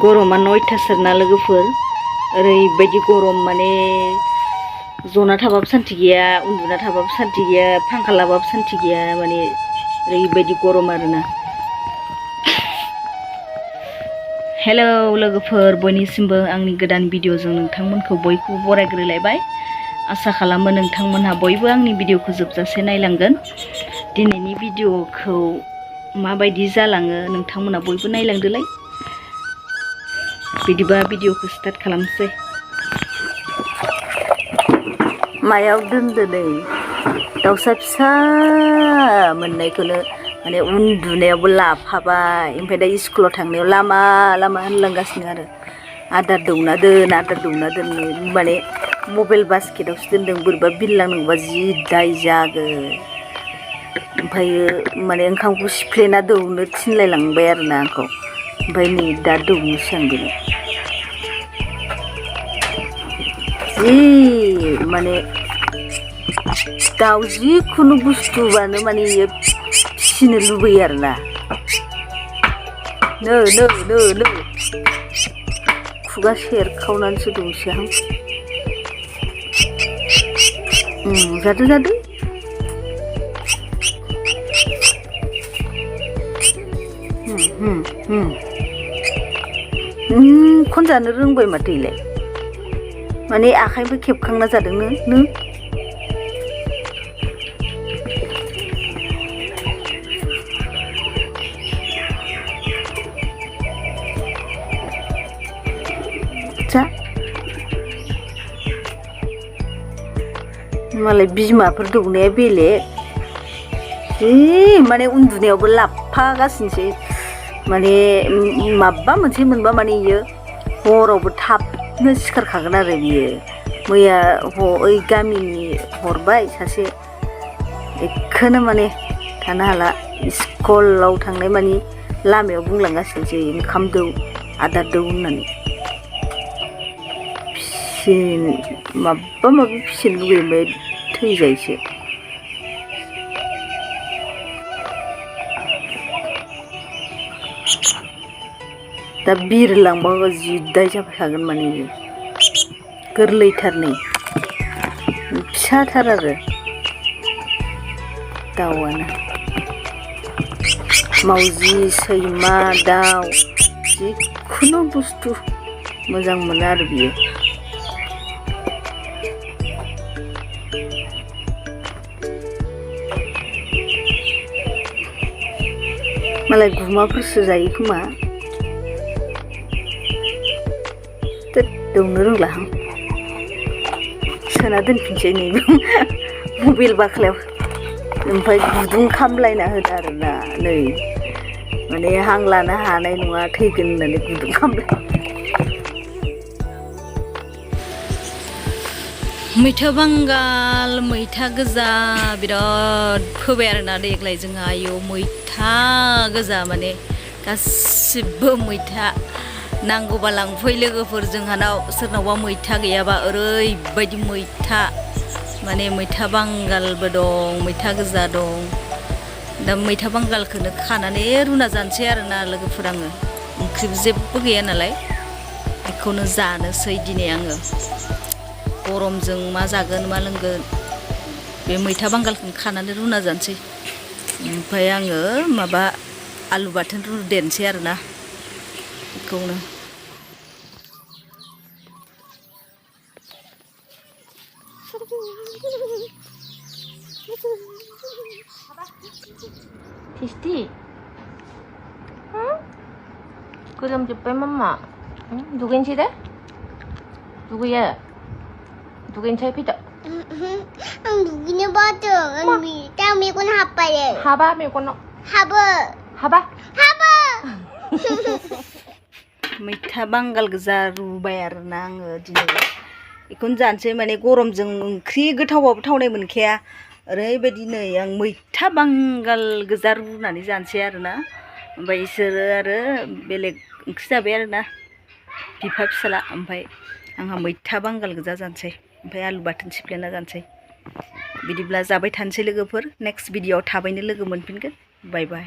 गरमा नयथासोना लोगोफोर ओरैबायदि गरम माने जना थाबाबो सान्थि गैया उन्दुना थाबाबो सान्थि गैया फांखा लाबाबो सान्थि गैया माने ओरैबायदि गरम आरोना। हेलौ लोगोफोर बयनिसिमबो आंनि गोदान भिडिअजों नोंथांमोनखौ बयखौबो बरायग्रोलायबाय। आसा खालामो नोंथांमोनहा बयबो आंनि भिडिअखौ जोबजासे नायलांगोन। दिनैनि भिडिअखौ माबायदि जालाङो नोंथांमोनहा बयबो नायलांदोलाय। बिदिबा भिडिअखौ स्टार्ट खालामसै। मायाव दोनदो नै दाउसा फिसा मोननायखौनो माने उन्दुनायावबो लाफाबाय ओमफ्राय दा स्कुलाव थांनायाव लामा लामा होनलांगासिनो आरो आदार दौना दोन माने मबाइल बास्केटावसो दोनदों बोरैबा बिरलांनांगौबा जि दाय जागोन। ओमफ्रायो माने ओंखामखौ सिफ्लेना दौनो थिनलायलांबाय आरोना आंखौ। ओमफ्राय नै दा दौनोसै आं बेनो जि माने दाउ जिखुनु बुस्थुबानो माने इयो फिसिनो लुबैयो आरोना। नो खुगा सेरखावनानैसो दौसै आं। जादो खनजानो रोंबाय माथो इलाय माने आखाइबो खेबखांना जादों नो जा मालाय बिमाफोर दौनाया बेलेग जि माने उन्दुनायावबो लाफागासिनोसै माने माबा मोनसे मोनबा माने इयो हरावबो थाबनो सिखारखागोन आरो बियो। मैया ओइ गामिनि हरबाय सासे एखौनो माने थानो हाला स्कुलाव थांनाय माने लामायाव बुंलांगासिनोसै ओंखाम दौ आदार दौ होननानै। माबा माबि फिसिनो लुगैबाय थैजायोसो। दा बिरलांबा जि दाय जाबाय थागोन माने इयो गोरलैथार नै फिसाथार आरो दाउआनो। मावजि सैमा दाउ जिखुनु बुस्थु मोजां मोनो आरो बियो। मालाय गुमाफोरसो जायो खोमा। दौनो रोंला आं सोना दोनफिनसै नैबे मबाइल बाख्लायाव। ओमफ्राय गुदुं खामलायना होदो आरोना नै माने हां लानो हानाय नङा थैगोन होननानै गुदुं खामलाय। मैथा बांगाल मैथा गोजा बिराद फोबाय आरोना देग्लाय जोंहा। आयौ मैथा गोजा माने गासिबो मैथा नांगौबा लांफै लोगोफोर जोंहानाव सोरनावबा मैथा गैयाबा ओरैबायदि मैथा माने मैथा बांगालबो दं मैथा गोजा दं। दा मैथा बांगालखौनो खानानै रुना जानोसै आरोना लोगोफोर आङो ओंख्रिबो जेबो गैया नालाय बेखौनो जानोसै दिनै आङो। गरमजों मा जागोन मा लोंगोन बे मैथा बांगालखौनो खानानै रुना जानोसै। ओमफ्राय आङो माबा आलु बाथोन रुदेरनोसै आरोना बेखौनो। Tasty? 그럼 mamma. 누구인지 돼? 누구야? 누구인지 피자. Ang dugi na bata. Ang dami ko na hapa yan. Haba, may kono. Haba. Haba. Haba. मैथा बांगाल गोजा रुबाय आरोना आङो दिनै बेखौनो जानोसै। माने गरमजों ओंख्रि गोथावबाबो थावनाय मोनखाया ओरैबायदि नै आं मैथा बांगाल गोजा रुनानै जानोसै आरोना। ओमफ्राय इसोरो आरो बेलेग ओंख्रि जाबाय आरोना बिफा फिसाला। ओमफ्राय आंहा मैथा बांगाल गोजा जानोसै ओमफ्राय आलु बाथोन सिफ्लेना जानोसै। बिदिब्ला जाबाय थानोसै लोगोफोर। नेक्स्ट भिडिअआव थाबैनो लोगो मोनफिनगोन। बाय बाय।